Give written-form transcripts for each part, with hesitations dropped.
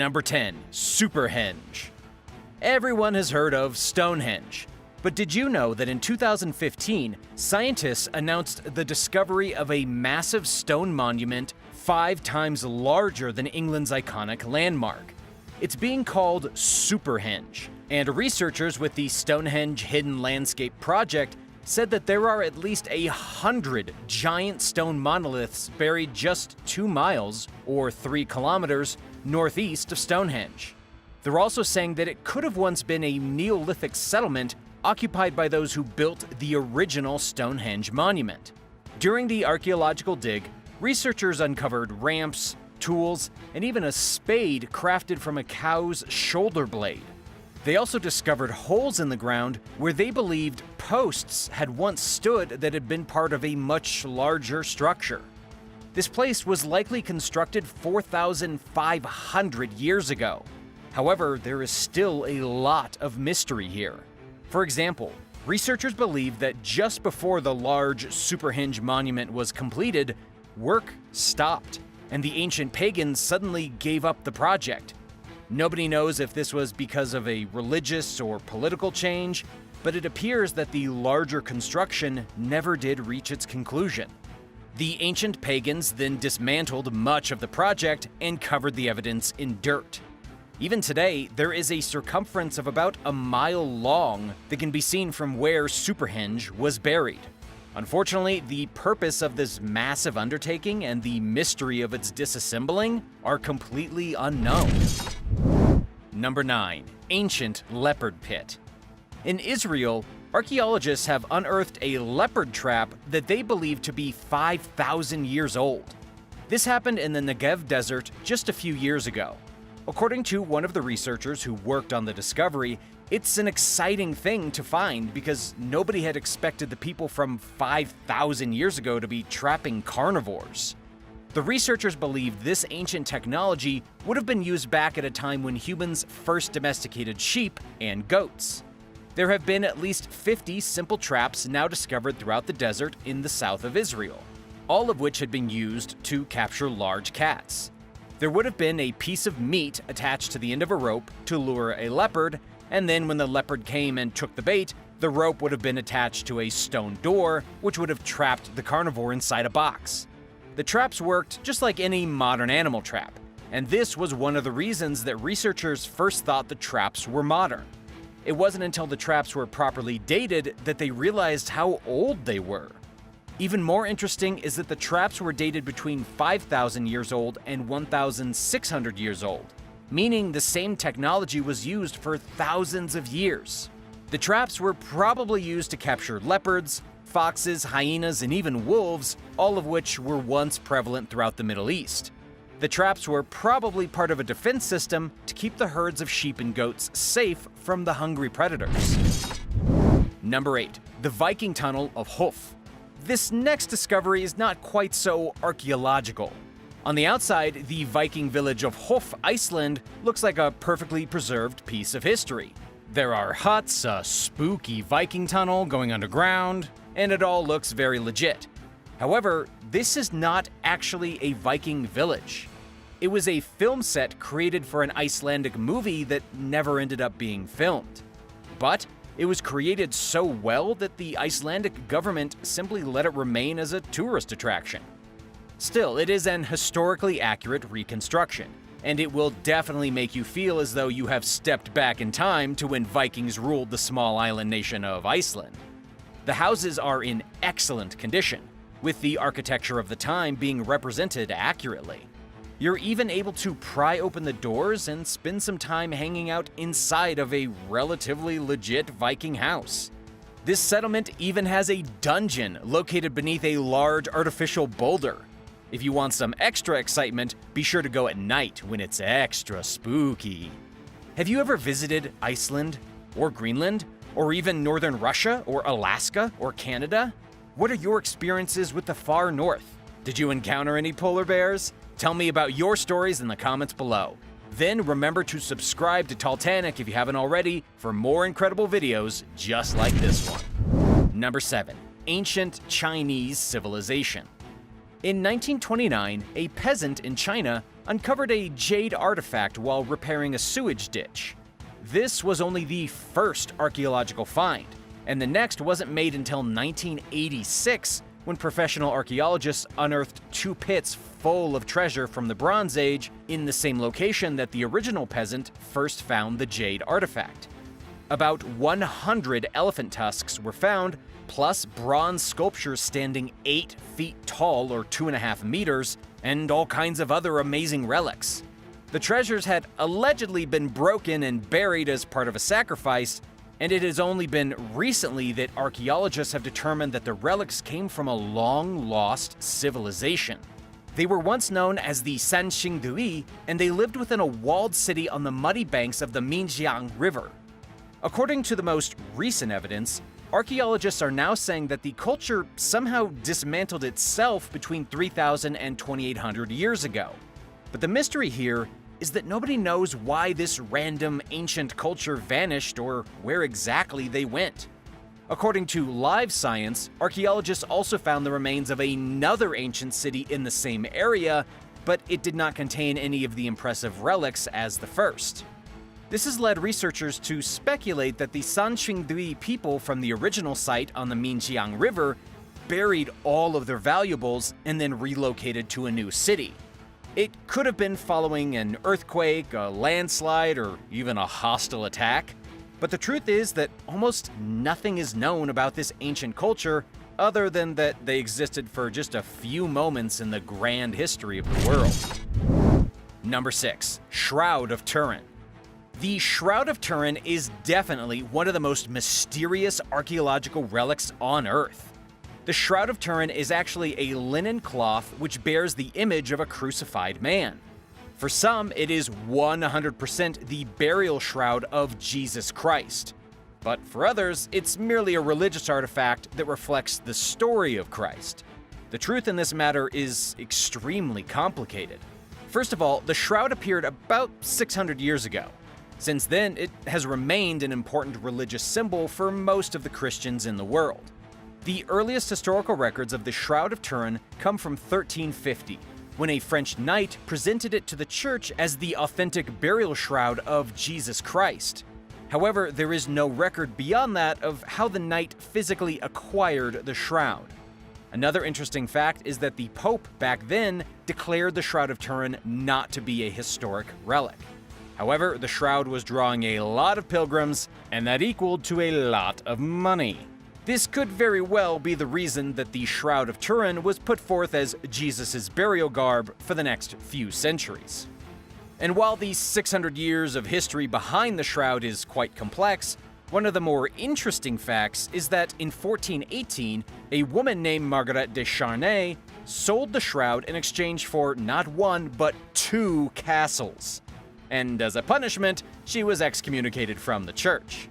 Number 10. Superhenge. Everyone has heard of Stonehenge. But did you know that in 2015, scientists announced the discovery of a massive stone monument 5 times larger than England's iconic landmark? It's being called Superhenge, and researchers with the Stonehenge Hidden Landscape Project said that there are at least 100 giant stone monoliths buried just 2 miles, or 3 kilometers, northeast of Stonehenge. They're also saying that it could have once been a Neolithic settlement occupied by those who built the original Stonehenge monument. During the archaeological dig, researchers uncovered ramps, tools, and even a spade crafted from a cow's shoulder blade. They also discovered holes in the ground where they believed posts had once stood that had been part of a much larger structure. This place was likely constructed 4,500 years ago. However, there is still a lot of mystery here. For example, researchers believe that just before the large Superhenge monument was completed, work stopped, and the ancient pagans suddenly gave up the project. Nobody knows if this was because of a religious or political change, but it appears that the larger construction never did reach its conclusion. The ancient pagans then dismantled much of the project and covered the evidence in dirt. Even today, there is a circumference of about a mile long that can be seen from where Superhenge was buried. Unfortunately, the purpose of this massive undertaking and the mystery of its disassembling are completely unknown. Number 9. Ancient Leopard Pit. In Israel, archaeologists have unearthed a leopard trap that they believe to be 5,000 years old. This happened in the Negev desert just a few years ago. According to one of the researchers who worked on the discovery, it's an exciting thing to find because nobody had expected the people from 5,000 years ago to be trapping carnivores. The researchers believe this ancient technology would have been used back at a time when humans first domesticated sheep and goats. There have been at least 50 simple traps now discovered throughout the desert in the south of Israel, all of which had been used to capture large cats. There would have been a piece of meat attached to the end of a rope to lure a leopard, and then when the leopard came and took the bait, the rope would have been attached to a stone door, which would have trapped the carnivore inside a box. The traps worked just like any modern animal trap, and this was one of the reasons that researchers first thought the traps were modern. It wasn't until the traps were properly dated that they realized how old they were. Even more interesting is that the traps were dated between 5,000 years old and 1,600 years old, meaning the same technology was used for thousands of years. The traps were probably used to capture leopards, foxes, hyenas, and even wolves, all of which were once prevalent throughout the Middle East. The traps were probably part of a defense system to keep the herds of sheep and goats safe from the hungry predators. Number 8. The Viking Tunnel of Hoof. This next discovery is not quite so archaeological. On the outside, the Viking village of Hoof, Iceland, looks like a perfectly preserved piece of history. There are huts, a spooky Viking tunnel going underground, and it all looks very legit. However, this is not actually a Viking village. It was a film set created for an Icelandic movie that never ended up being filmed. But it was created so well that the Icelandic government simply let it remain as a tourist attraction. Still, it is an historically accurate reconstruction, and it will definitely make you feel as though you have stepped back in time to when Vikings ruled the small island nation of Iceland. The houses are in excellent condition, with the architecture of the time being represented accurately. You're even able to pry open the doors and spend some time hanging out inside of a relatively legit Viking house. This settlement even has a dungeon located beneath a large artificial boulder. If you want some extra excitement, be sure to go at night when it's extra spooky. Have you ever visited Iceland, or Greenland, or even northern Russia, or Alaska, or Canada? What are your experiences with the far north? Did you encounter any polar bears? Tell me about your stories in the comments below. Then remember to subscribe to Talltanic if you haven't already for more incredible videos just like this one. Number 7. Ancient Chinese Civilization. In 1929, a peasant in China uncovered a jade artifact while repairing a sewage ditch. This was only the first archaeological find, and the next wasn't made until 1986, when professional archaeologists unearthed 2 pits full of treasure from the Bronze Age in the same location that the original peasant first found the jade artifact. About 100 elephant tusks were found, plus bronze sculptures standing 8 feet tall or 2.5 meters, and all kinds of other amazing relics. The treasures had allegedly been broken and buried as part of a sacrifice, and it has only been recently that archaeologists have determined that the relics came from a long-lost civilization. They were once known as the Sanxingdui, and they lived within a walled city on the muddy banks of the Minjiang River. According to the most recent evidence, archaeologists are now saying that the culture somehow dismantled itself between 3,000 and 2,800 years ago. But the mystery here is that nobody knows why this random ancient culture vanished or where exactly they went. According to Live Science, archaeologists also found the remains of another ancient city in the same area, but it did not contain any of the impressive relics as the first. This has led researchers to speculate that the Sanxingdui people from the original site on the Minjiang River buried all of their valuables and then relocated to a new city. It could have been following an earthquake, a landslide, or even a hostile attack. But the truth is that almost nothing is known about this ancient culture other than that they existed for just a few moments in the grand history of the world. Number 6. Shroud of Turin. The Shroud of Turin is definitely one of the most mysterious archaeological relics on Earth. The Shroud of Turin is actually a linen cloth which bears the image of a crucified man. For some, it is 100% the burial shroud of Jesus Christ. But for others, it's merely a religious artifact that reflects the story of Christ. The truth in this matter is extremely complicated. First of all, the shroud appeared about 600 years ago. Since then, it has remained an important religious symbol for most of the Christians in the world. The earliest historical records of the Shroud of Turin come from 1350, when a French knight presented it to the church as the authentic burial shroud of Jesus Christ. However, there is no record beyond that of how the knight physically acquired the shroud. Another interesting fact is that the Pope back then declared the Shroud of Turin not to be a historic relic. However, the shroud was drawing a lot of pilgrims, and that equaled to a lot of money. This could very well be the reason that the Shroud of Turin was put forth as Jesus' burial garb for the next few centuries. And while the 600 years of history behind the shroud is quite complex, one of the more interesting facts is that in 1418, a woman named Margaret de Charnay sold the shroud in exchange for not one, but 2 castles. And as a punishment, she was excommunicated from the church.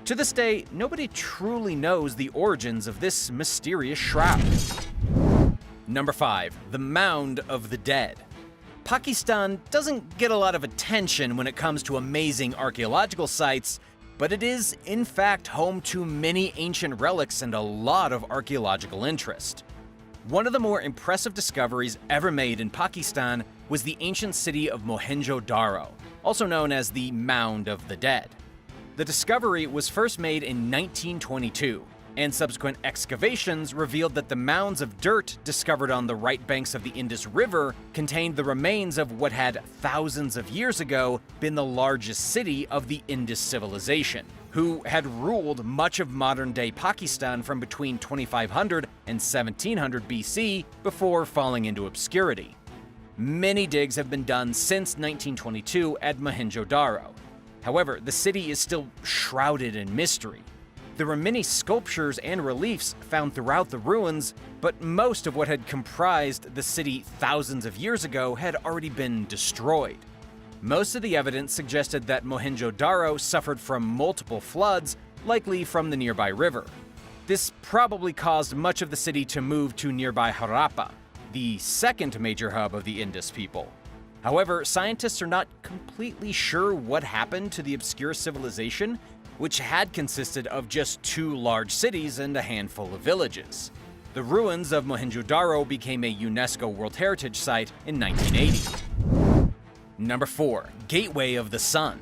To this day, nobody truly knows the origins of this mysterious shroud. Number 5. The Mound of the Dead. Pakistan doesn't get a lot of attention when it comes to amazing archaeological sites, but it is in fact home to many ancient relics and a lot of archaeological interest. One of the more impressive discoveries ever made in Pakistan was the ancient city of Mohenjo-Daro, also known as the Mound of the Dead. The discovery was first made in 1922, and subsequent excavations revealed that the mounds of dirt discovered on the right banks of the Indus River contained the remains of what had thousands of years ago been the largest city of the Indus civilization, who had ruled much of modern-day Pakistan from between 2500 and 1700 BC before falling into obscurity. Many digs have been done since 1922 at Mohenjo-Daro. However, the city is still shrouded in mystery. There were many sculptures and reliefs found throughout the ruins, but most of what had comprised the city thousands of years ago had already been destroyed. Most of the evidence suggested that Mohenjo-Daro suffered from multiple floods, likely from the nearby river. This probably caused much of the city to move to nearby Harappa, the second major hub of the Indus people. However, scientists are not completely sure what happened to the obscure civilization, which had consisted of just 2 large cities and a handful of villages. The ruins of Mohenjo-Daro became a UNESCO World Heritage Site in 1980. Number 4. Gateway of the Sun.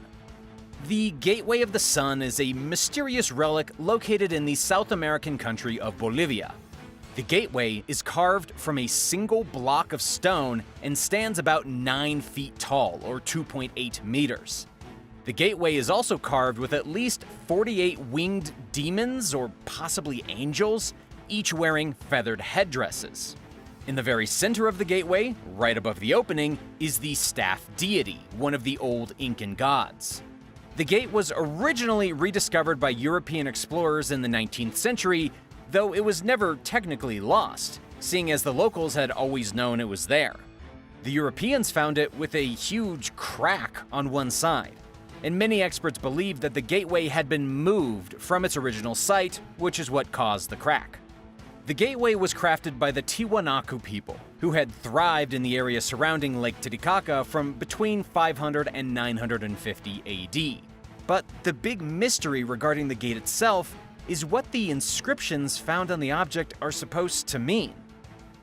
The Gateway of the Sun is a mysterious relic located in the South American country of Bolivia. The gateway is carved from a single block of stone and stands about 9 feet tall, or 2.8 meters. The gateway is also carved with at least 48 winged demons, or possibly angels, each wearing feathered headdresses. In the very center of the gateway, right above the opening, is the staff deity, one of the old Incan gods. The gate was originally rediscovered by European explorers in the 19th century, though it was never technically lost, seeing as the locals had always known it was there. The Europeans found it with a huge crack on one side, and many experts believe that the gateway had been moved from its original site, which is what caused the crack. The gateway was crafted by the Tiwanaku people, who had thrived in the area surrounding Lake Titicaca from between 500 and 950 AD. But the big mystery regarding the gate itself is what the inscriptions found on the object are supposed to mean.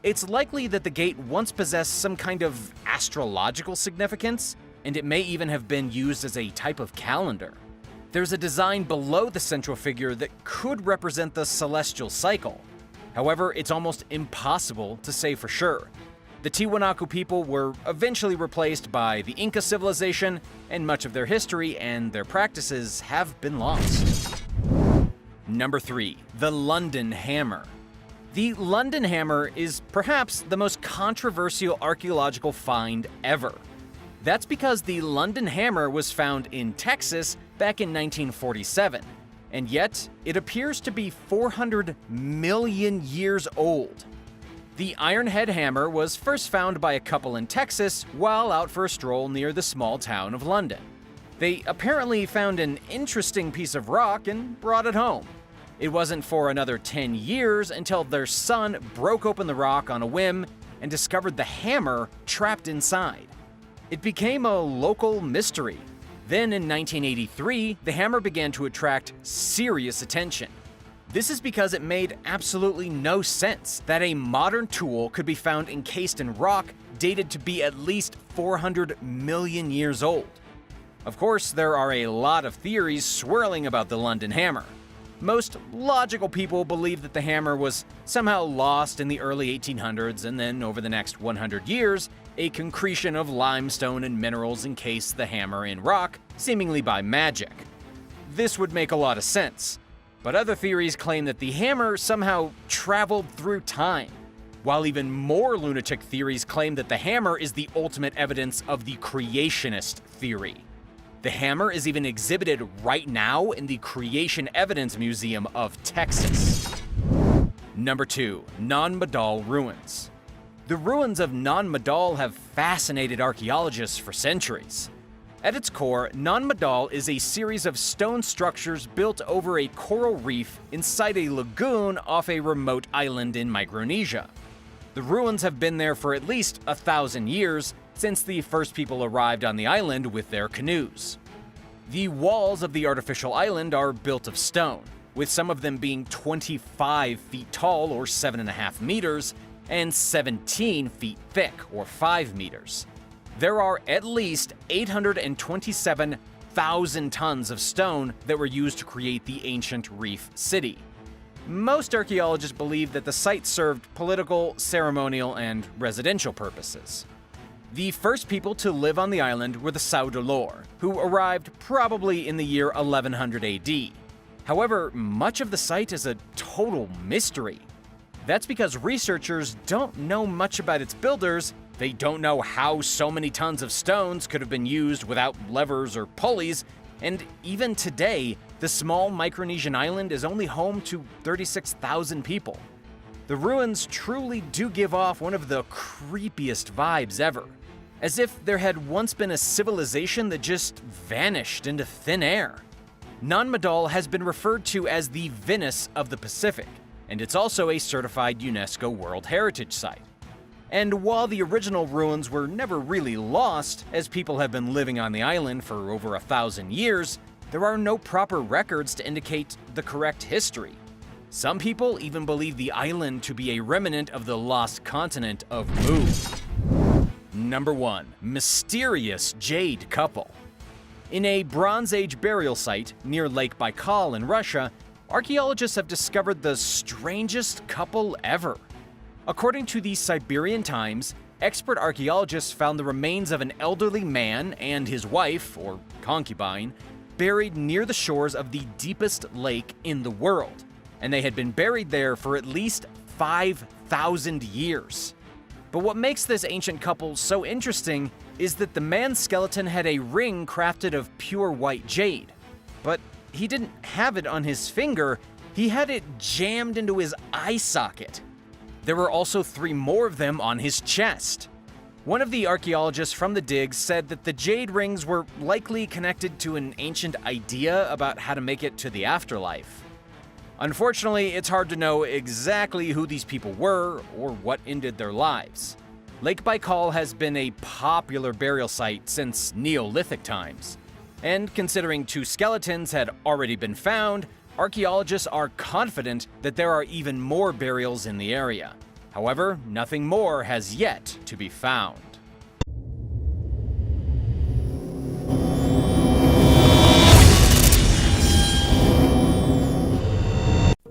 It's likely that the gate once possessed some kind of astrological significance, and it may even have been used as a type of calendar. There's a design below the central figure that could represent the celestial cycle. However, it's almost impossible to say for sure. The Tiwanaku people were eventually replaced by the Inca civilization, and much of their history and their practices have been lost. Number 3. The London Hammer. The London Hammer is perhaps the most controversial archaeological find ever. That's because the London Hammer was found in Texas back in 1947. And yet, it appears to be 400 million years old. The Ironhead hammer was first found by a couple in Texas while out for a stroll near the small town of London. They apparently found an interesting piece of rock and brought it home. It wasn't for another 10 years until their son broke open the rock on a whim and discovered the hammer trapped inside. It became a local mystery. Then in 1983, the hammer began to attract serious attention. This is because it made absolutely no sense that a modern tool could be found encased in rock dated to be at least 400 million years old. Of course, there are a lot of theories swirling about the London Hammer. Most logical people believe that the hammer was somehow lost in the early 1800s, and then over the next 100 years, a concretion of limestone and minerals encased the hammer in rock, seemingly by magic. This would make a lot of sense, but other theories claim that the hammer somehow traveled through time, while even more lunatic theories claim that the hammer is the ultimate evidence of the creationist theory. The hammer is even exhibited right now in the Creation Evidence Museum of Texas. Number 2. NonMadal Ruins. The ruins of NonMadal have fascinated archaeologists for centuries. At its core, NonMadal is a series of stone structures built over a coral reef inside a lagoon off a remote island in Micronesia. The ruins have been there for at least 1,000 years, since the first people arrived on the island with their canoes. The walls of the artificial island are built of stone, with some of them being 25 feet tall, or 7.5 meters, and 17 feet thick, or 5 meters. There are at least 827,000 tons of stone that were used to create the ancient reef city. Most archaeologists believe that the site served political, ceremonial, and residential purposes. The first people to live on the island were the Saudolor, who arrived probably in the year 1100 AD. However, much of the site is a total mystery. That's because researchers don't know much about its builders. They don't know how so many tons of stones could have been used without levers or pulleys, and even today, the small Micronesian island is only home to 36,000 people. The ruins truly do give off one of the creepiest vibes ever, as if there had once been a civilization that just vanished into thin air. NonMadal has been referred to as the Venice of the Pacific, and it's also a certified UNESCO World Heritage Site. And while the original ruins were never really lost, as people have been living on the island for over 1,000 years, there are no proper records to indicate the correct history. Some people even believe the island to be a remnant of the lost continent of Mound. Number 1. Mysterious Jade Couple. In a Bronze Age burial site near Lake Baikal in Russia, archaeologists have discovered the strangest couple ever. According to the Siberian Times, expert archaeologists found the remains of an elderly man and his wife, or concubine, buried near the shores of the deepest lake in the world, and they had been buried there for at least 5,000 years. But what makes this ancient couple so interesting is that the man's skeleton had a ring crafted of pure white jade. But he didn't have it on his finger, he had it jammed into his eye socket. There were also 3 more of them on his chest. One of the archaeologists from the digs said that the jade rings were likely connected to an ancient idea about how to make it to the afterlife. Unfortunately, it's hard to know exactly who these people were or what ended their lives. Lake Baikal has been a popular burial site since Neolithic times. And considering 2 skeletons had already been found, archaeologists are confident that there are even more burials in the area. However, nothing more has yet to be found.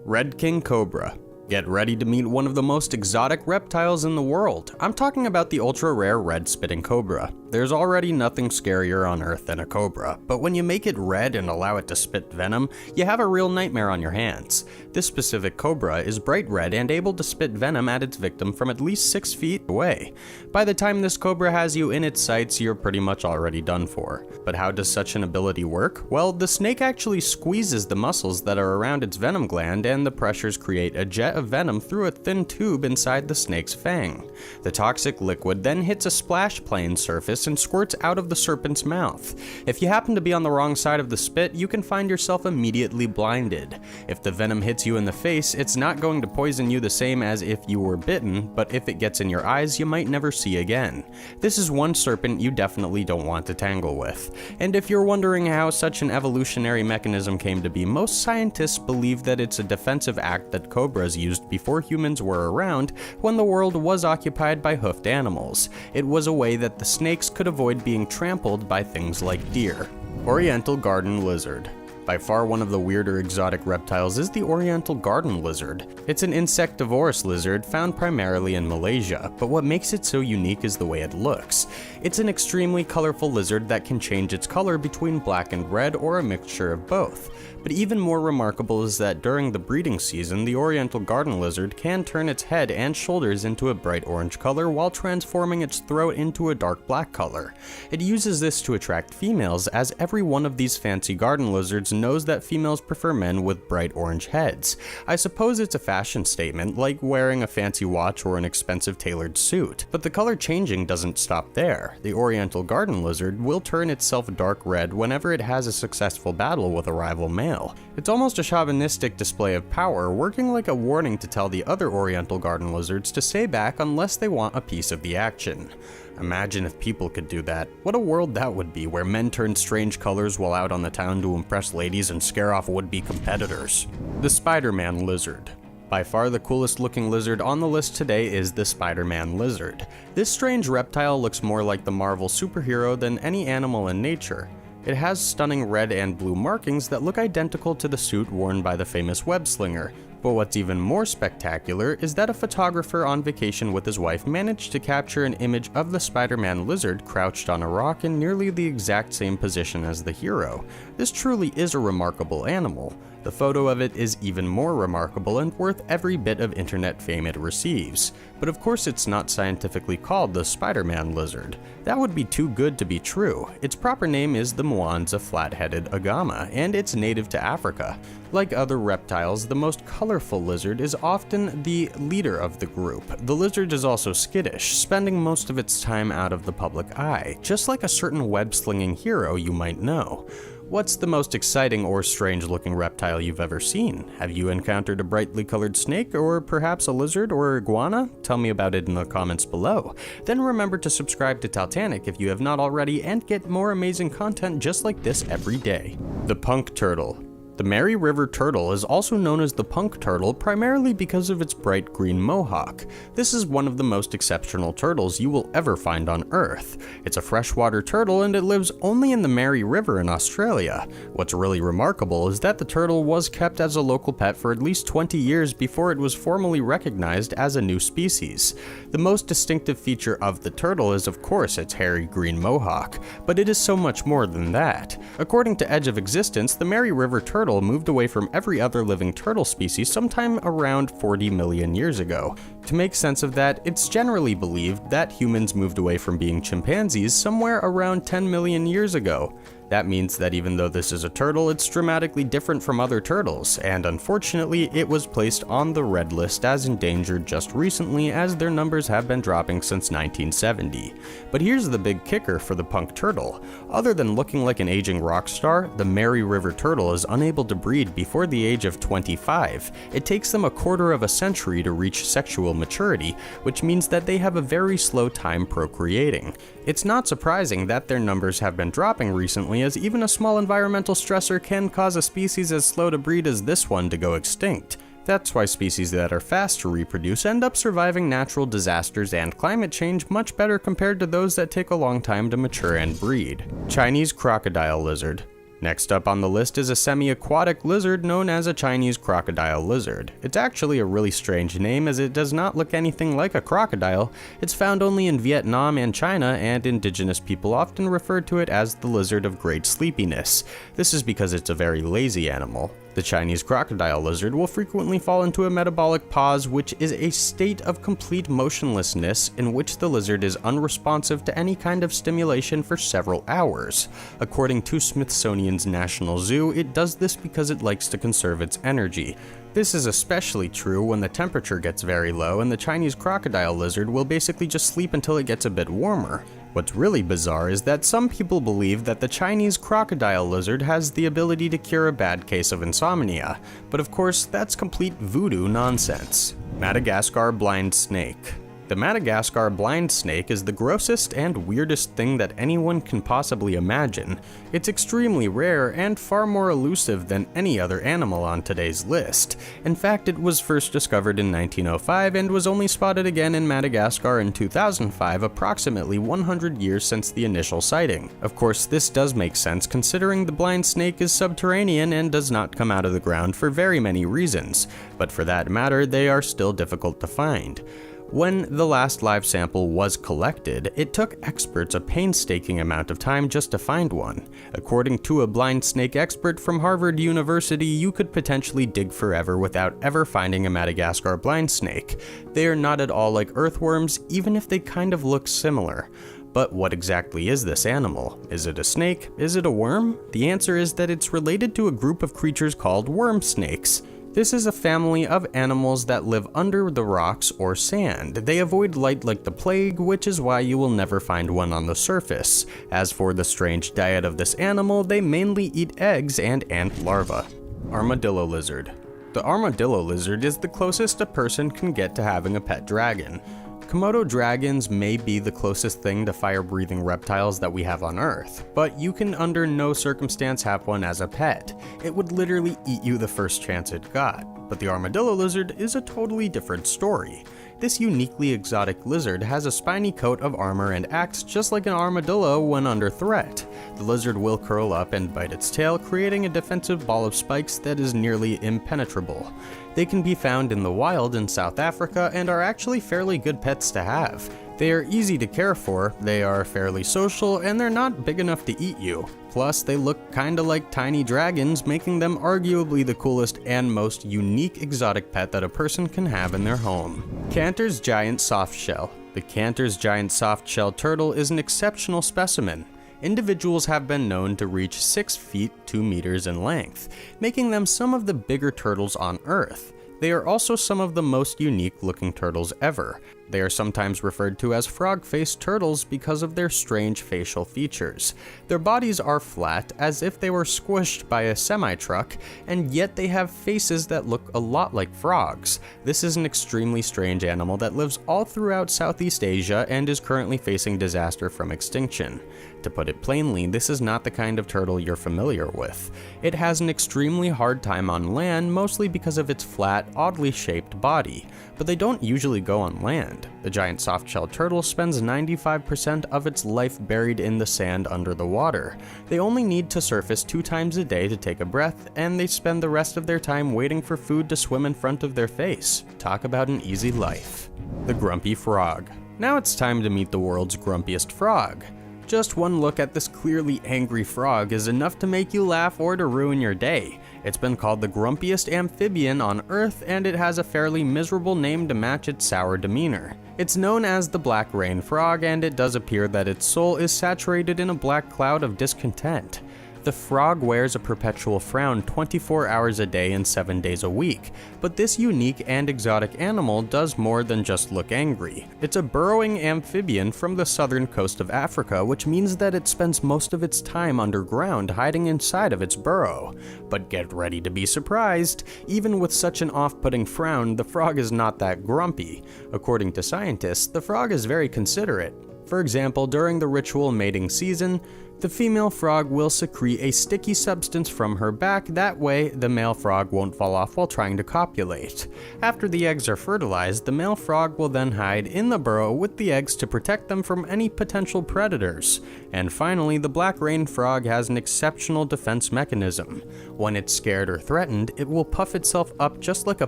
Red King Cobra. Get ready to meet one of the most exotic reptiles in the world. I'm talking about the ultra-rare red spitting cobra. There's already nothing scarier on Earth than a cobra, but when you make it red and allow it to spit venom, you have a real nightmare on your hands. This specific cobra is bright red and able to spit venom at its victim from at least 6 feet away. By the time this cobra has you in its sights, you're pretty much already done for. But how does such an ability work? Well, the snake actually squeezes the muscles that are around its venom gland, and the pressures create a jet of venom through a thin tube inside the snake's fang. The toxic liquid then hits a splash plane surface and squirts out of the serpent's mouth. If you happen to be on the wrong side of the spit, you can find yourself immediately blinded. If the venom hits you in the face, it's not going to poison you the same as if you were bitten, but if it gets in your eyes, you might never see again. This is one serpent you definitely don't want to tangle with. And if you're wondering how such an evolutionary mechanism came to be, most scientists believe that it's a defensive act that cobras used before humans were around when the world was occupied by hoofed animals. It was a way that the snakes could avoid being trampled by things like deer. Oriental Garden Lizard. By far one of the weirder exotic reptiles is the Oriental Garden Lizard. It's an insectivorous lizard found primarily in Malaysia, but what makes it so unique is the way it looks. It's an extremely colorful lizard that can change its color between black and red or a mixture of both. But even more remarkable is that during the breeding season, the Oriental Garden Lizard can turn its head and shoulders into a bright orange color while transforming its throat into a dark black color. It uses this to attract females, as every one of these fancy garden lizards knows that females prefer men with bright orange heads. I suppose it's a fashion statement, like wearing a fancy watch or an expensive tailored suit. But the color changing doesn't stop there. The Oriental Garden Lizard will turn itself dark red whenever it has a successful battle with a rival male. It's almost a chauvinistic display of power, working like a warning to tell the other Oriental Garden Lizards to stay back unless they want a piece of the action. Imagine if people could do that. What a world that would be, where men turn strange colors while out on the town to impress ladies and scare off would-be competitors. The SpiderMan Lizard. By far the coolest looking lizard on the list today is the SpiderMan Lizard. This strange reptile looks more like the Marvel superhero than any animal in nature. It has stunning red and blue markings that look identical to the suit worn by the famous web slinger. But what's even more spectacular is that a photographer on vacation with his wife managed to capture an image of the SpiderMan Lizard crouched on a rock in nearly the exact same position as the hero. This truly is a remarkable animal. The photo of it is even more remarkable and worth every bit of internet fame it receives. But of course it's not scientifically called the SpiderMan Lizard. That would be too good to be true. Its proper name is the Mwanza flat-headed agama, and it's native to Africa. Like other reptiles, the most colorful lizard is often the leader of the group. The lizard is also skittish, spending most of its time out of the public eye, just like a certain web-slinging hero you might know. What's the most exciting or strange-looking reptile you've ever seen? Have you encountered a brightly colored snake, or perhaps a lizard or iguana? Tell me about it in the comments below. Then remember to subscribe to Talltanic if you have not already, and get more amazing content just like this every day. The Punk Turtle. The Mary River turtle is also known as the punk turtle primarily because of its bright green mohawk. This is one of the most exceptional turtles you will ever find on Earth. It's a freshwater turtle and it lives only in the Mary River in Australia. What's really remarkable is that the turtle was kept as a local pet for at least 20 years before it was formally recognized as a new species. The most distinctive feature of the turtle is of course its hairy green mohawk, but it is so much more than that. According to Edge of Existence, the Mary River turtle moved away from every other living turtle species sometime around 40 million years ago. To make sense of that, it's generally believed that humans moved away from being chimpanzees somewhere around 10 million years ago. That means that even though this is a turtle, it's dramatically different from other turtles, and unfortunately it was placed on the red list as endangered just recently as their numbers have been dropping since 1970. But here's the big kicker for the punk turtle. Other than looking like an aging rock star, the Mary River turtle is unable to breed before the age of 25. It takes them a quarter of a century to reach sexual maturity, which means that they have a very slow time procreating. It's not surprising that their numbers have been dropping recently, as even a small environmental stressor can cause a species as slow to breed as this one to go extinct. That's why species that are fast to reproduce end up surviving natural disasters and climate change much better compared to those that take a long time to mature and breed. Chinese crocodile lizard. Next up on the list is a semi-aquatic lizard known as a Chinese crocodile lizard. It's actually a really strange name as it does not look anything like a crocodile. It's found only in Vietnam and China, and indigenous people often refer to it as the lizard of great sleepiness. This is because it's a very lazy animal. The Chinese crocodile lizard will frequently fall into a metabolic pause, which is a state of complete motionlessness in which the lizard is unresponsive to any kind of stimulation for several hours. According to Smithsonian's National Zoo, it does this because it likes to conserve its energy. This is especially true when the temperature gets very low, and the Chinese crocodile lizard will basically just sleep until it gets a bit warmer. What's really bizarre is that some people believe that the Chinese crocodile lizard has the ability to cure a bad case of insomnia, but of course that's complete voodoo nonsense. Madagascar blind snake. The Madagascar blind snake is the grossest and weirdest thing that anyone can possibly imagine. It's extremely rare and far more elusive than any other animal on today's list. In fact, it was first discovered in 1905 and was only spotted again in Madagascar in 2005, approximately 100 years since the initial sighting. Of course, this does make sense considering the blind snake is subterranean and does not come out of the ground for very many reasons, but for that matter, they are still difficult to find. When the last live sample was collected, it took experts a painstaking amount of time just to find one. According to a blind snake expert from Harvard University, you could potentially dig forever without ever finding a Madagascar blind snake. They are not at all like earthworms, even if they kind of look similar. But what exactly is this animal? Is it a snake? Is it a worm? The answer is that it's related to a group of creatures called worm snakes. This is a family of animals that live under the rocks or sand. They avoid light like the plague, which is why you will never find one on the surface. As for the strange diet of this animal, they mainly eat eggs and ant larvae. Armadillo lizard. The armadillo lizard is the closest a person can get to having a pet dragon. Komodo dragons may be the closest thing to fire-breathing reptiles that we have on Earth, but you can under no circumstance have one as a pet. It would literally eat you the first chance it got. But the armadillo lizard is a totally different story. This uniquely exotic lizard has a spiny coat of armor and acts just like an armadillo when under threat. The lizard will curl up and bite its tail, creating a defensive ball of spikes that is nearly impenetrable. They can be found in the wild in South Africa and are actually fairly good pets to have. They are easy to care for, they are fairly social, and they're not big enough to eat you. Plus, they look kinda like tiny dragons, making them arguably the coolest and most unique exotic pet that a person can have in their home. Canters giant softshell. The Canters giant softshell turtle is an exceptional specimen. Individuals have been known to reach 6 feet 2 meters in length, making them some of the bigger turtles on Earth. They are also some of the most unique looking turtles ever. They are sometimes referred to as frog-faced turtles because of their strange facial features. Their bodies are flat, as if they were squished by a semi-truck, and yet they have faces that look a lot like frogs. This is an extremely strange animal that lives all throughout Southeast Asia and is currently facing disaster from extinction. To put it plainly, this is not the kind of turtle you're familiar with. It has an extremely hard time on land, mostly because of its flat, oddly shaped body, but they don't usually go on land. The giant soft-shelled turtle spends 95% of its life buried in the sand under the water. They only need to surface 2 times a day to take a breath, and they spend the rest of their time waiting for food to swim in front of their face. Talk about an easy life. The grumpy frog. Now it's time to meet the world's grumpiest frog. Just one look at this clearly angry frog is enough to make you laugh or to ruin your day. It's been called the grumpiest amphibian on Earth, and it has a fairly miserable name to match its sour demeanor. It's known as the black rain frog, and it does appear that its soul is saturated in a black cloud of discontent. The frog wears a perpetual frown 24 hours a day and 7 days a week, but this unique and exotic animal does more than just look angry. It's a burrowing amphibian from the southern coast of Africa, which means that it spends most of its time underground hiding inside of its burrow. But get ready to be surprised, even with such an off-putting frown, the frog is not that grumpy. According to scientists, the frog is very considerate. For example, during the ritual mating season, the female frog will secrete a sticky substance from her back, that way the male frog won't fall off while trying to copulate. After the eggs are fertilized, the male frog will then hide in the burrow with the eggs to protect them from any potential predators. And finally, the black rain frog has an exceptional defense mechanism. When it's scared or threatened, it will puff itself up just like a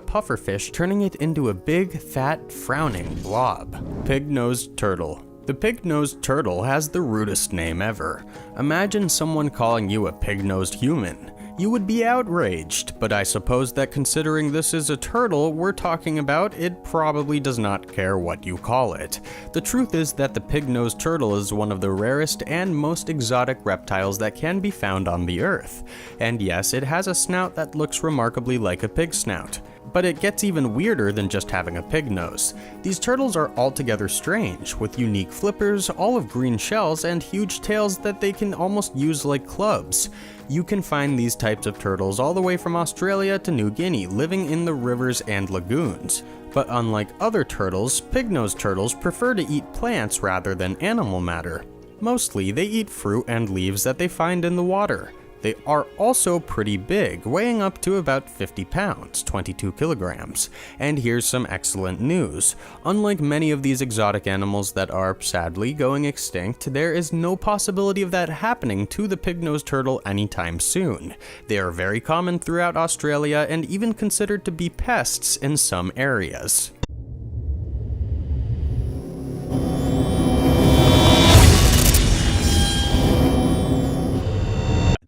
pufferfish, turning it into a big, fat, frowning blob. Pignosed Turtle. The pig-nosed turtle has the rudest name ever. Imagine someone calling you a pig-nosed human. You would be outraged, but I suppose that considering this is a turtle we're talking about, it probably does not care what you call it. The truth is that the pig-nosed turtle is one of the rarest and most exotic reptiles that can be found on the earth. And yes, it has a snout that looks remarkably like a pig snout. But it gets even weirder than just having a pig nose. These turtles are altogether strange, with unique flippers, olive green shells, and huge tails that they can almost use like clubs. You can find these types of turtles all the way from Australia to New Guinea, living in the rivers and lagoons. But unlike other turtles, pig-nosed turtles prefer to eat plants rather than animal matter. Mostly, they eat fruit and leaves that they find in the water. They are also pretty big, weighing up to about 50 pounds, 22 kilograms. And here's some excellent news. Unlike many of these exotic animals that are, sadly, going extinct, there is no possibility of that happening to the pig-nosed turtle anytime soon. They are very common throughout Australia and even considered to be pests in some areas.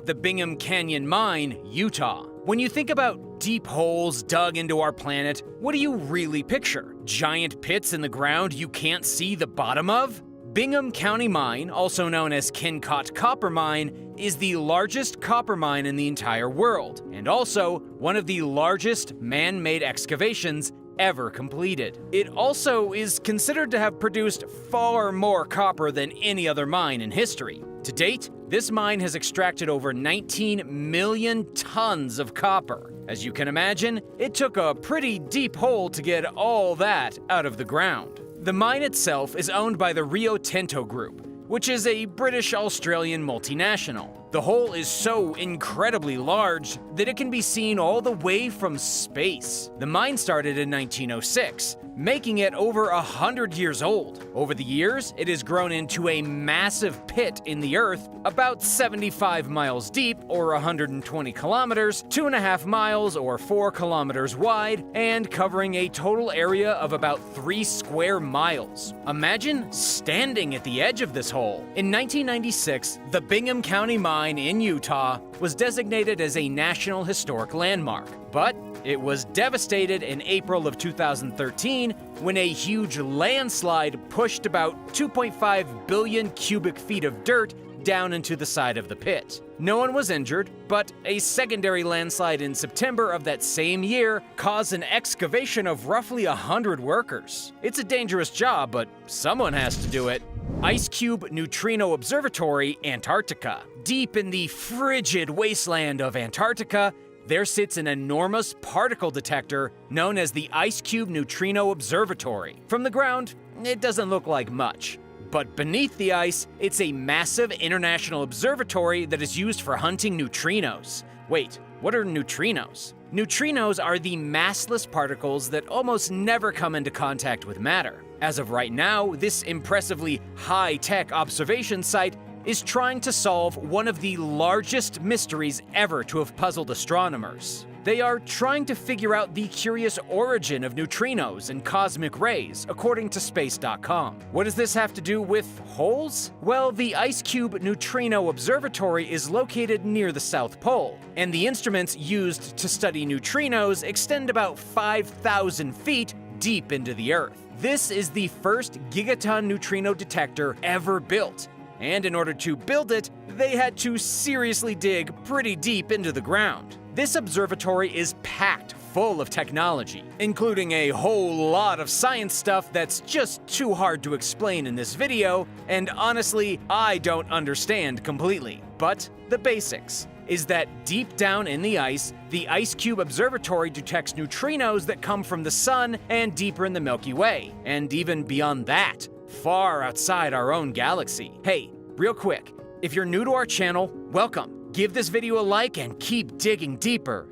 The Bingham Canyon Mine, Utah. When you think about deep holes dug into our planet, what do you really picture? Giant pits in the ground you can't see the bottom of? Bingham County Mine, also known as Kennecott Copper Mine, is the largest copper mine in the entire world, and also one of the largest man-made excavations ever completed. It also is considered to have produced far more copper than any other mine in history. To date, this mine has extracted over 19 million tons of copper. As you can imagine, it took a pretty deep hole to get all that out of the ground. The mine itself is owned by the Rio Tinto Group, which is a British-Australian multinational. The hole is so incredibly large that it can be seen all the way from space. The mine started in 1906, making it over 100 years old. Over the years, it has grown into a massive pit in the earth, about 75 miles deep or 120 kilometers, 2.5 miles or 4 kilometers wide, and covering a total area of about 3 square miles. Imagine standing at the edge of this hole. In 1996, the Bingham County Mine in Utah was designated as a National Historic Landmark, but it was devastated in April of 2013 when a huge landslide pushed about 2.5 billion cubic feet of dirt down into the side of the pit. No one was injured, but a secondary landslide in September of that same year caused an excavation of roughly 100 workers. It's a dangerous job, but someone has to do it. Ice Cube Neutrino Observatory, Antarctica. Deep in the frigid wasteland of Antarctica, there sits an enormous particle detector known as the Ice Cube Neutrino Observatory. From the ground, it doesn't look like much. But beneath the ice, it's a massive international observatory that is used for hunting neutrinos. Wait, what are neutrinos? Neutrinos are the massless particles that almost never come into contact with matter. As of right now, this impressively high-tech observation site is trying to solve one of the largest mysteries ever to have puzzled astronomers. They are trying to figure out the curious origin of neutrinos and cosmic rays, according to Space.com. What does this have to do with holes? Well, the Ice Cube Neutrino Observatory is located near the South Pole, and the instruments used to study neutrinos extend about 5,000 feet deep into the Earth. This is the first gigaton neutrino detector ever built, and in order to build it, they had to seriously dig pretty deep into the ground. This observatory is packed full of technology, including a whole lot of science stuff that's just too hard to explain in this video, and honestly, I don't understand completely. But the basics is that deep down in the ice, the Ice Cube Observatory detects neutrinos that come from the sun and deeper in the Milky Way, and even beyond that, far outside our own galaxy. Hey, real quick, if you're new to our channel, welcome. Give this video a like and keep digging deeper.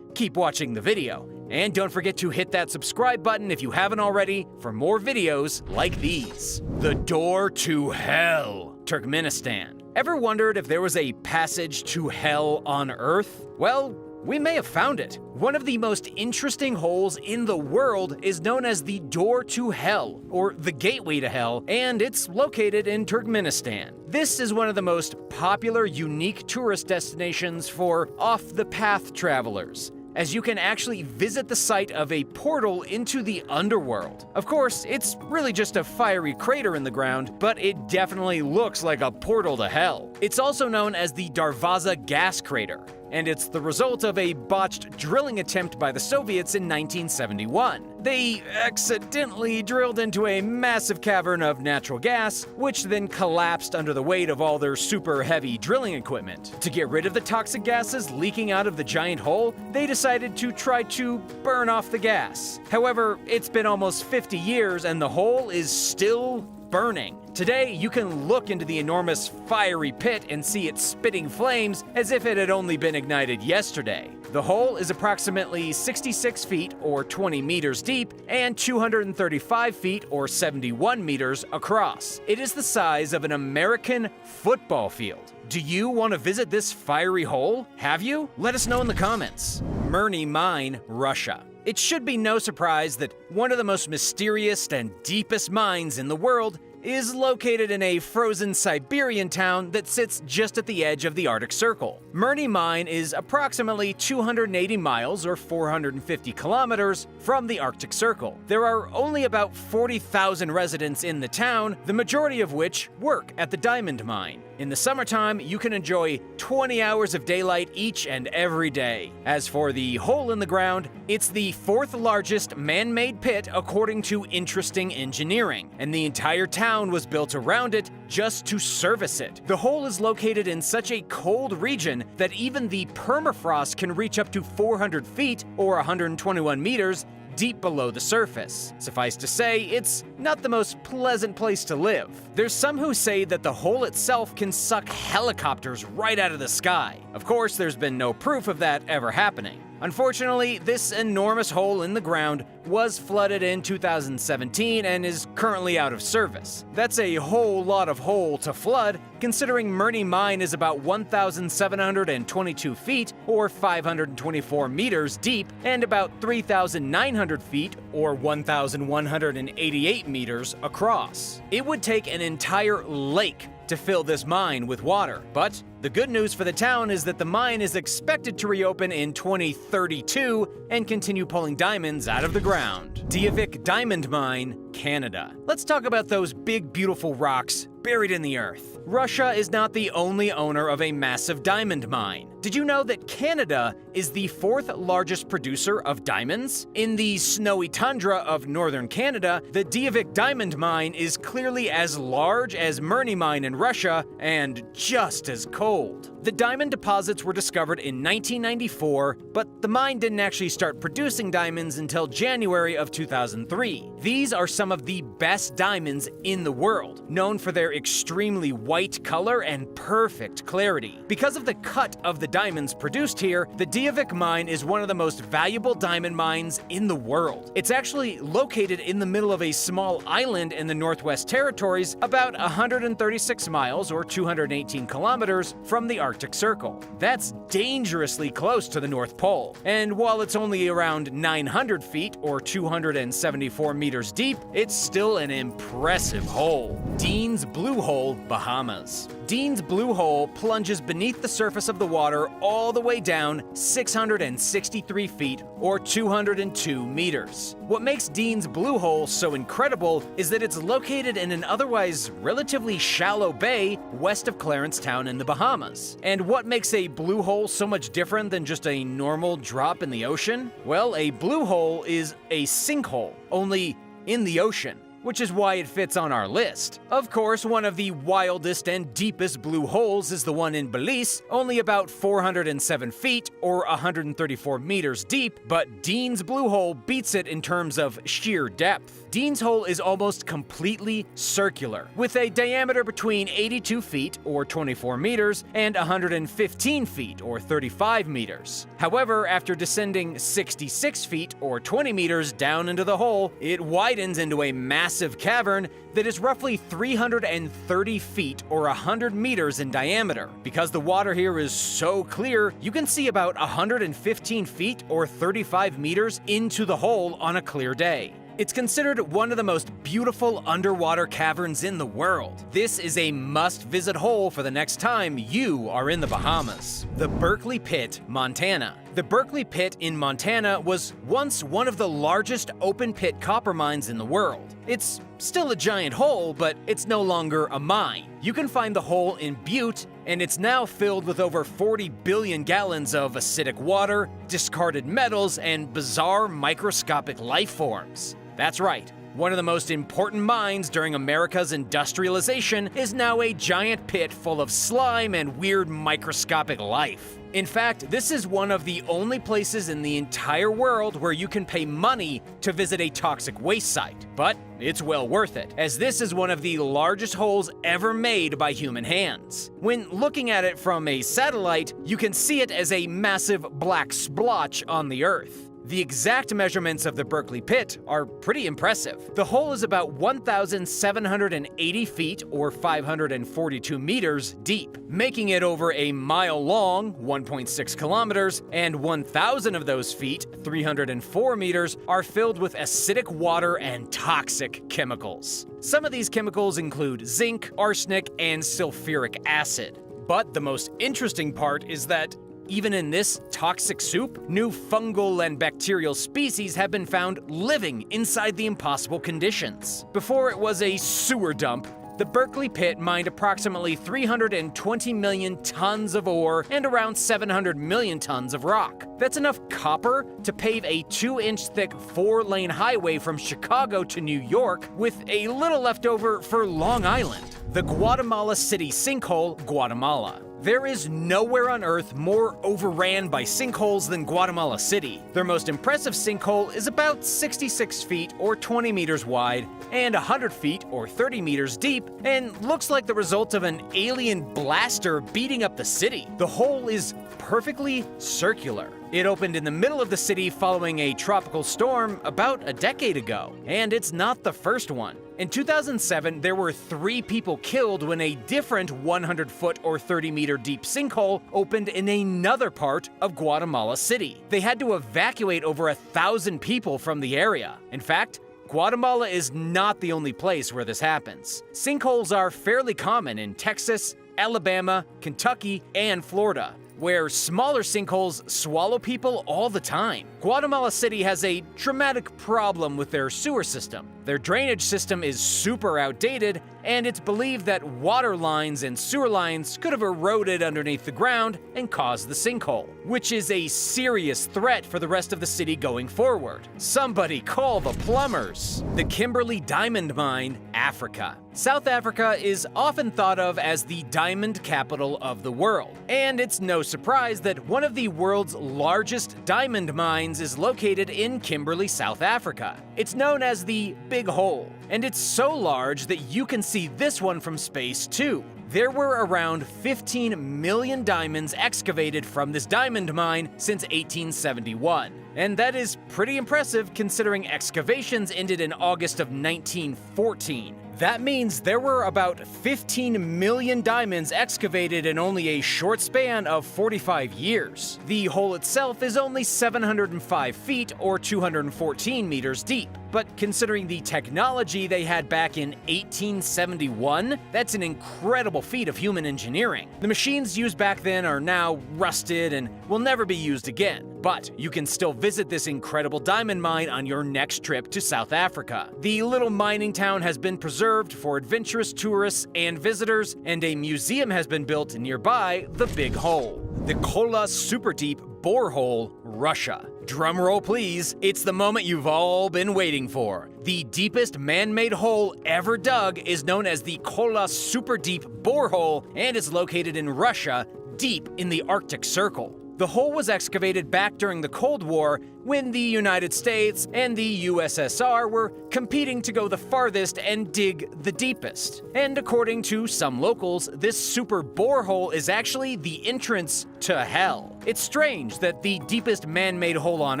Keep watching the video. And don't forget to hit that subscribe button if you haven't already for more videos like these. The Door to Hell, Turkmenistan. Ever wondered if there was a passage to hell on Earth? Well, we may have found it. One of the most interesting holes in the world is known as the Door to Hell, or the Gateway to Hell, and it's located in Turkmenistan. This is one of the most popular, unique tourist destinations for off-the-path travelers, as you can actually visit the site of a portal into the underworld. Of course, it's really just a fiery crater in the ground, but it definitely looks like a portal to hell. It's also known as the Darvaza gas crater, and it's the result of a botched drilling attempt by the Soviets in 1971. They accidentally drilled into a massive cavern of natural gas, which then collapsed under the weight of all their super heavy drilling equipment. To get rid of the toxic gases leaking out of the giant hole, they decided to try to burn off the gas. However, it's been almost 50 years and the hole is still burning. Today, you can look into the enormous fiery pit and see it spitting flames as if it had only been ignited yesterday. The hole is approximately 66 feet or 20 meters deep and 235 feet or 71 meters across. It is the size of an American football field. Do you want to visit this fiery hole? Have you? Let us know in the comments. Murney Mine, Russia. It should be no surprise that one of the most mysterious and deepest mines in the world is located in a frozen Siberian town that sits just at the edge of the Arctic Circle. Murney Mine is approximately 280 miles or 450 kilometers from the Arctic Circle. There are only about 40,000 residents in the town, the majority of which work at the diamond mine. In the summertime, you can enjoy 20 hours of daylight each and every day. As for the hole in the ground, it's the fourth largest man-made pit according to Interesting Engineering, and the entire town was built around it just to service it. The hole is located in such a cold region that even the permafrost can reach up to 400 feet or 121 meters deep below the surface. Suffice to say, it's not the most pleasant place to live. There's some who say that the hole itself can suck helicopters right out of the sky. Of course, there's been no proof of that ever happening. Unfortunately, this enormous hole in the ground was flooded in 2017 and is currently out of service. That's a whole lot of hole to flood, considering Murney Mine is about 1,722 feet or 524 meters deep and about 3,900 feet or 1,188 meters across. It would take an entire lake to fill this mine with water, but the The good news for the town is that the mine is expected to reopen in 2032 and continue pulling diamonds out of the ground. Diavik Diamond Mine, Canada. Let's talk about those big, beautiful rocks buried in the earth. Russia is not the only owner of a massive diamond mine. Did you know that Canada is the 4th largest producer of diamonds? In the snowy tundra of northern Canada, the Diavik Diamond Mine is clearly as large as Murney Mine in Russia and just as cold. The diamond deposits were discovered in 1994, but the mine didn't actually start producing diamonds until January of 2003. These are some of the best diamonds in the world, known for their extremely white color and perfect clarity. Because of the cut of the diamonds produced here, the Diavik mine is one of the most valuable diamond mines in the world. It's actually located in the middle of a small island in the Northwest Territories, about 136 miles or 218 kilometers from the Arctic Circle. That's dangerously close to the North Pole. And while it's only around 900 feet or 274 meters deep, it's still an impressive hole. Dean's Blue Hole, Bahamas. Dean's Blue Hole plunges beneath the surface of the water all the way down 663 feet or 202 meters. What makes Dean's Blue Hole so incredible is that it's located in an otherwise relatively shallow bay west of Clarence Town in the Bahamas. And what makes a blue hole so much different than just a normal drop in the ocean? Well, a blue hole is a sinkhole, only in the ocean, which is why it fits on our list. Of course, one of the wildest and deepest blue holes is the one in Belize, only about 407 feet or 134 meters deep, but Dean's Blue Hole beats it in terms of sheer depth. Dean's Hole is almost completely circular, with a diameter between 82 feet or 24 meters and 115 feet or 35 meters. However, after descending 66 feet or 20 meters down into the hole, it widens into a massive cavern that is roughly 330 feet or 100 meters in diameter. Because the water here is so clear, you can see about 115 feet or 35 meters into the hole on a clear day. It's considered one of the most beautiful underwater caverns in the world. This is a must-visit hole for the next time you are in the Bahamas. The Berkeley Pit, Montana. The Berkeley Pit in Montana was once one of the largest open-pit copper mines in the world. It's still a giant hole, but it's no longer a mine. You can find the hole in Butte, and it's now filled with over 40 billion gallons of acidic water, discarded metals, and bizarre microscopic life forms. That's right. One of the most important mines during America's industrialization is now a giant pit full of slime and weird microscopic life. In fact, this is one of the only places in the entire world where you can pay money to visit a toxic waste site. But it's well worth it, as this is one of the largest holes ever made by human hands. When looking at it from a satellite, you can see it as a massive black splotch on the Earth. The exact measurements of the Berkeley Pit are pretty impressive. The hole is about 1,780 feet or 542 meters deep, making it over a mile long, 1.6 kilometers, and 1,000 of those feet, 304 meters, are filled with acidic water and toxic chemicals. Some of these chemicals include zinc, arsenic, and sulfuric acid. But the most interesting part is that even in this toxic soup, new fungal and bacterial species have been found living inside the impossible conditions. Before it was a sewer dump, the Berkeley Pit mined approximately 320 million tons of ore and around 700 million tons of rock. That's enough copper to pave a 2-inch thick 4-lane highway from Chicago to New York, with a little left over for Long Island. The Guatemala City Sinkhole, Guatemala. There is nowhere on Earth more overran by sinkholes than Guatemala City. Their most impressive sinkhole is about 66 feet or 20 meters wide and 100 feet or 30 meters deep, and looks like the result of an alien blaster beating up the city. The hole is perfectly circular. It opened in the middle of the city following a tropical storm about a decade ago, and it's not the first one. In 2007, there were 3 people killed when a different 100-foot or 30-meter deep sinkhole opened in another part of Guatemala City. They had to evacuate over 1,000 people from the area. In fact, Guatemala is not the only place where this happens. Sinkholes are fairly common in Texas, Alabama, Kentucky, and Florida, where smaller sinkholes swallow people all the time. Guatemala City has a dramatic problem with their sewer system. Their drainage system is super outdated, and it's believed that water lines and sewer lines could have eroded underneath the ground and caused the sinkhole, which is a serious threat for the rest of the city going forward. Somebody call the plumbers! The Kimberly Diamond Mine, Africa. South Africa is often thought of as the diamond capital of the world, and it's no surprise that one of the world's largest diamond mines is located in Kimberly, South Africa. It's known as the Big Hole, and it's so large that you can see this one from space too. There were around 15 million diamonds excavated from this diamond mine since 1871. And that is pretty impressive considering excavations ended in August of 1914. That means there were about 15 million diamonds excavated in only a short span of 45 years. The hole itself is only 705 feet or 214 meters deep. But considering the technology they had back in 1871, that's an incredible feat of human engineering. The machines used back then are now rusted and will never be used again. But you can still visit this incredible diamond mine on your next trip to South Africa. The little mining town has been preserved for adventurous tourists and visitors, and a museum has been built nearby the Big Hole. The Kola Super Deep Borehole, Russia. Drum roll please, it's the moment you've all been waiting for. The deepest man-made hole ever dug is known as the Kola Super Deep Borehole and is located in Russia, deep in the Arctic Circle. The hole was excavated back during the Cold War when the United States and the USSR were competing to go the farthest and dig the deepest. And according to some locals, this super borehole is actually the entrance to hell. It's strange that the deepest man-made hole on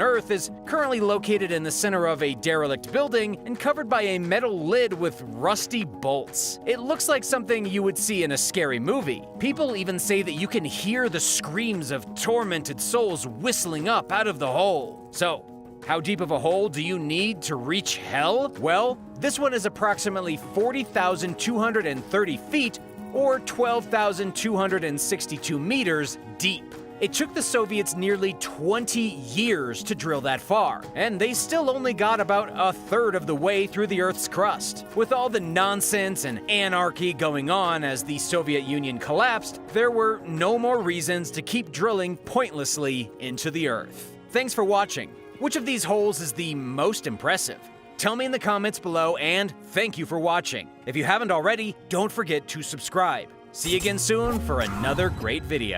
Earth is currently located in the center of a derelict building and covered by a metal lid with rusty bolts. It looks like something you would see in a scary movie. People even say that you can hear the screams of tormented souls whistling up out of the hole. So, how deep of a hole do you need to reach hell? Well, this one is approximately 40,230 feet or 12,262 meters deep. It took the Soviets nearly 20 years to drill that far, and they still only got about a third of the way through the Earth's crust. With all the nonsense and anarchy going on as the Soviet Union collapsed, there were no more reasons to keep drilling pointlessly into the Earth. Thanks for watching. Which of these holes is the most impressive? Tell me in the comments below, and thank you for watching. If you haven't already, don't forget to subscribe. See you again soon for another great video.